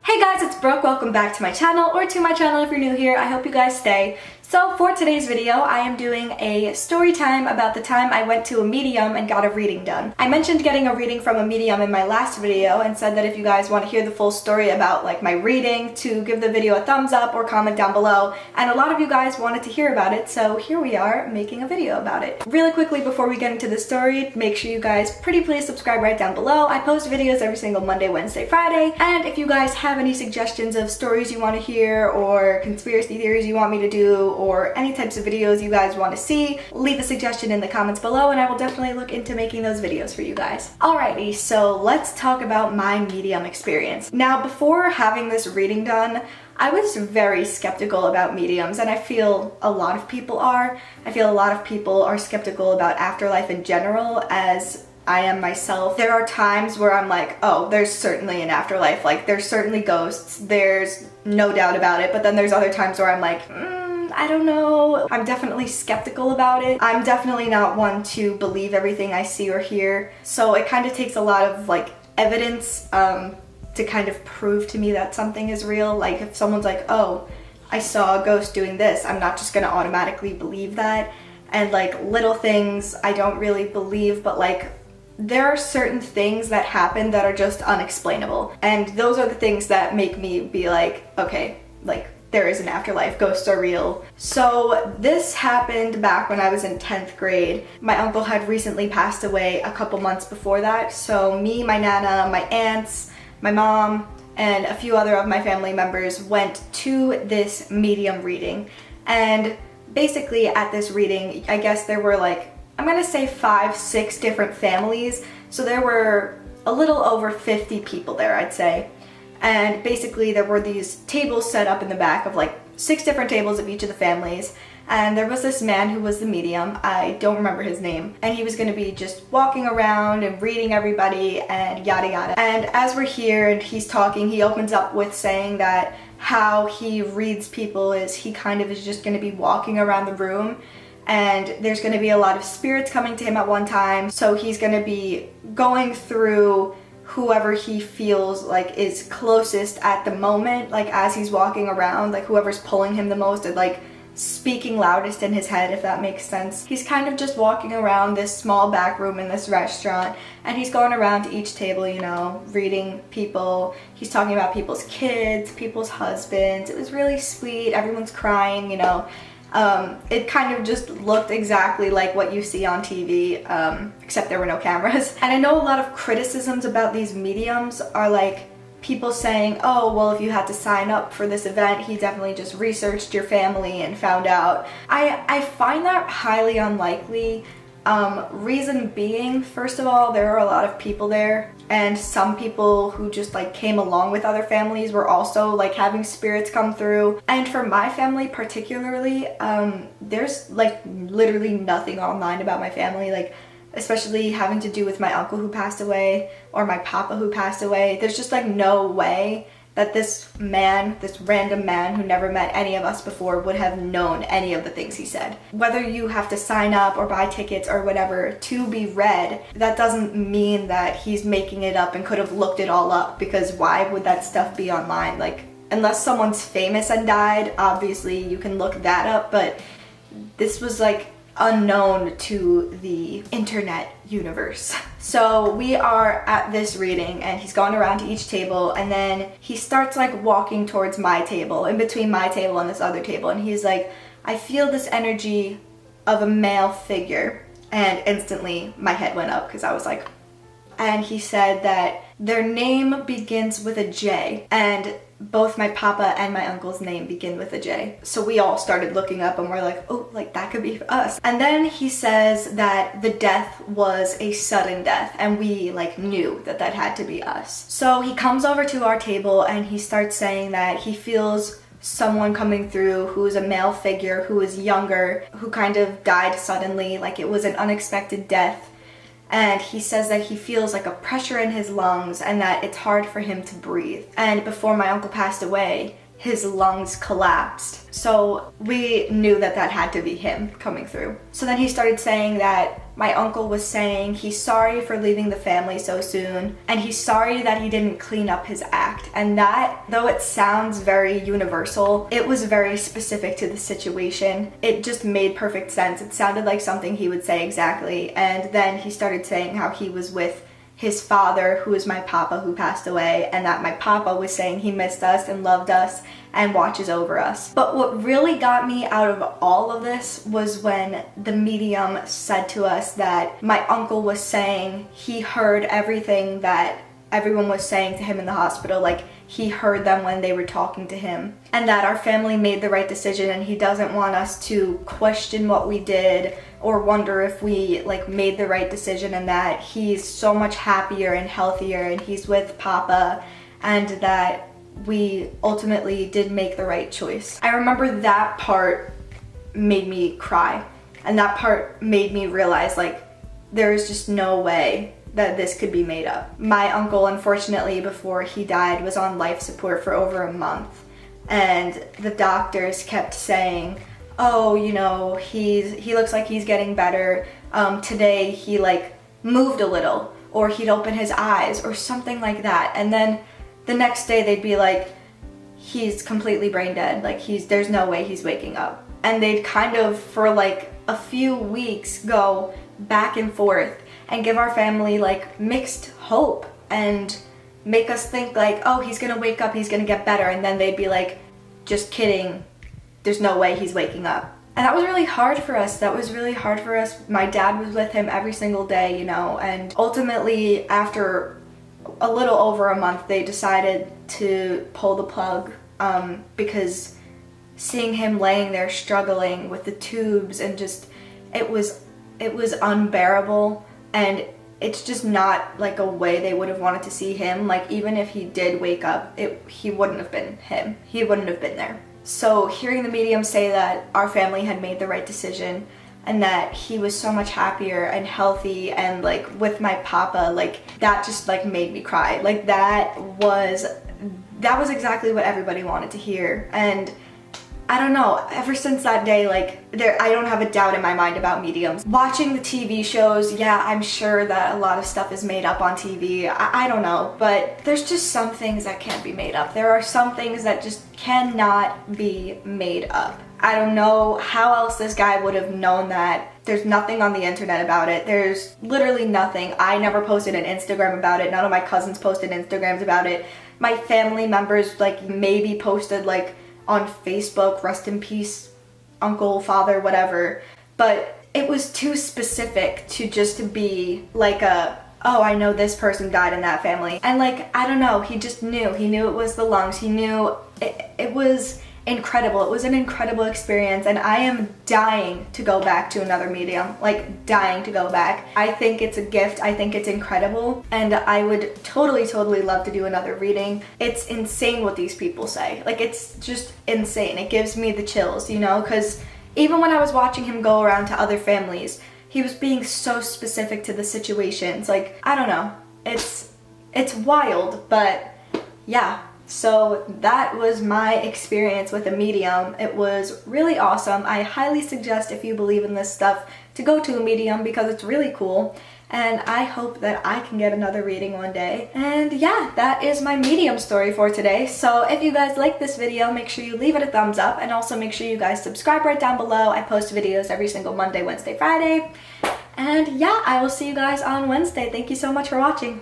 Hey guys, it's Brooke. Welcome back to my channel, or to my channel if you're new here. I hope you guys stay. So for today's video, I am doing a story time about the time I went to a medium and got a reading done. I mentioned getting a reading from a medium in my last video and said that if you guys want to hear the full story about like my reading, to give the video a thumbs up or comment down below. And a lot of you guys wanted to hear about it, so here we are making a video about it. Really quickly before we get into the story, make sure you guys pretty please subscribe right down below. I post videos every single Monday, Wednesday, Friday. And if you guys have any suggestions of stories you want to hear or conspiracy theories you want me to do, or any types of videos you guys want to see, leave a suggestion in the comments below and I will definitely look into making those videos for you guys. Alrighty, so let's talk about my medium experience. Now, before having this reading done, I was very skeptical about mediums, and I feel a lot of people are. I feel a lot of people are skeptical about afterlife in general, as I am myself. There are times where I'm like, oh, there's certainly an afterlife, like there's certainly ghosts, there's no doubt about it, but then there's other times where I'm like, I don't know. I'm definitely skeptical about it. I'm definitely not one to believe everything I see or hear, so it kind of takes a lot of like evidence to kind of prove to me that something is real. Like if someone's like, oh, I saw a ghost doing this, I'm not just gonna automatically believe that. And like little things I don't really believe, but like there are certain things that happen that are just unexplainable, and those are the things that make me be like, okay, like there is an afterlife, ghosts are real. So this happened back when I was in 10th grade. My uncle had recently passed away a couple months before that, so me, my nana, my aunts, my mom, and a few other of my family members went to this medium reading. And basically at this reading, I guess there were like, I'm gonna say 5-6 different families, so there were a little over 50 people there, I'd say. And basically there were these tables set up in the back of like 6 different tables of each of the families, and there was this man who was the medium. I don't remember his name, and he was going to be just walking around and reading everybody and yada yada. And as we're here and he's talking, he opens up with saying that how he reads people is he kind of is just going to be walking around the room, and there's going to be a lot of spirits coming to him at one time, so he's going to be going through whoever he feels like is closest at the moment, like as he's walking around, like whoever's pulling him the most and like speaking loudest in his head, if that makes sense. He's kind of just walking around this small back room in this restaurant, and he's going around to each table, you know, reading people. He's talking about people's kids, people's husbands. It was really sweet. Everyone's crying, you know. It kind of just looked exactly like what you see on TV, except there were no cameras. And I know a lot of criticisms about these mediums are like people saying, oh, well, if you had to sign up for this event, he definitely just researched your family and found out. I find that highly unlikely. Reason being, first of all, there are a lot of people there, and some people who just like came along with other families were also like having spirits come through. And for my family particularly, there's like literally nothing online about my family, like especially having to do with my uncle who passed away or my papa who passed away. There's just like no way that this man, this random man who never met any of us before, would have known any of the things he said. Whether you have to sign up or buy tickets or whatever to be read, that doesn't mean that he's making it up and could have looked it all up, because why would that stuff be online? Like, unless someone's famous and died, obviously you can look that up, but this was like unknown to the internet universe. So we are at this reading, and he's going around to each table, and then he starts like walking towards my table, in between my table and this other table, and he's like, I feel this energy of a male figure. And instantly my head went up because I was like, and he said that their name begins with a J, and both my papa and my uncle's name begin with a J. So we all started looking up and we're like, oh, like that could be us. And then he says that the death was a sudden death, and we like knew that that had to be us. So he comes over to our table and he starts saying that he feels someone coming through who is a male figure, who is younger, who kind of died suddenly, like it was an unexpected death. And he says that he feels like a pressure in his lungs and that it's hard for him to breathe. And before my uncle passed away, his lungs collapsed. So we knew that that had to be him coming through. So then he started saying that my uncle was saying he's sorry for leaving the family so soon, and he's sorry that he didn't clean up his act. And that, though it sounds very universal, it was very specific to the situation. It just made perfect sense. It sounded like something he would say exactly. And then he started saying how he was with his father, who is my papa, who passed away, and that my papa was saying he missed us and loved us and watches over us. But what really got me out of all of this was when the medium said to us that my uncle was saying he heard everything that everyone was saying to him in the hospital. Like, he heard them when they were talking to him, and that our family made the right decision, and he doesn't want us to question what we did or wonder if we like made the right decision, and that he's so much happier and healthier and he's with Papa, and that we ultimately did make the right choice. I remember that part made me cry, and that part made me realize like there is just no way that this could be made up. My uncle, unfortunately, before he died, was on life support for over a month, and the doctors kept saying, oh, you know, he looks like he's getting better. Today he like moved a little, or he'd open his eyes or something like that. And then the next day they'd be like, he's completely brain dead. Like there's no way he's waking up. And they'd kind of, for like a few weeks, go back and forth and give our family like mixed hope and make us think like, oh, he's gonna wake up, he's gonna get better. And then they'd be like, just kidding, there's no way he's waking up. And that was really hard for us. My dad was with him every single day, you know, and ultimately after a little over a month they decided to pull the plug, because seeing him laying there struggling with the tubes and just, it was unbearable. And it's just not like a way they would have wanted to see him. Like, even if he did wake up, he wouldn't have been him. He wouldn't have been there. So hearing the medium say that our family had made the right decision and that he was so much happier and healthy and like with my papa, like that just like made me cry. Like that was exactly what everybody wanted to hear. And I don't know, ever since that day, like I don't have a doubt in my mind about mediums. Watching the TV shows, yeah, I'm sure that a lot of stuff is made up on TV. I don't know, but there's just some things that can't be made up. There are some things that just cannot be made up. I don't know how else this guy would have known that. There's nothing on the internet about it. There's literally nothing. I never posted an Instagram about it. None of my cousins posted Instagrams about it. My family members like maybe posted like on Facebook, rest in peace, uncle, father, whatever. But it was too specific to just be like oh, I know this person died in that family. And like, I don't know, he just knew. He knew it was the lungs. He knew it was incredible. It was an incredible experience, and I am dying to go back to another medium, like dying to go back. I think it's a gift. I think it's incredible, and I would totally love to do another reading. It's insane what these people say. Like, it's just insane. It gives me the chills, you know, because even when I was watching him go around to other families, he was being so specific to the situations. Like, I don't know. It's wild, but yeah. So that was my experience with a medium. It was really awesome. I highly suggest, if you believe in this stuff, to go to a medium because it's really cool. And I hope that I can get another reading one day. And yeah, that is my medium story for today. So if you guys like this video, make sure you leave it a thumbs up, and also make sure you guys subscribe right down below. I post videos every single Monday, Wednesday, Friday. And yeah, I will see you guys on Wednesday. Thank you so much for watching.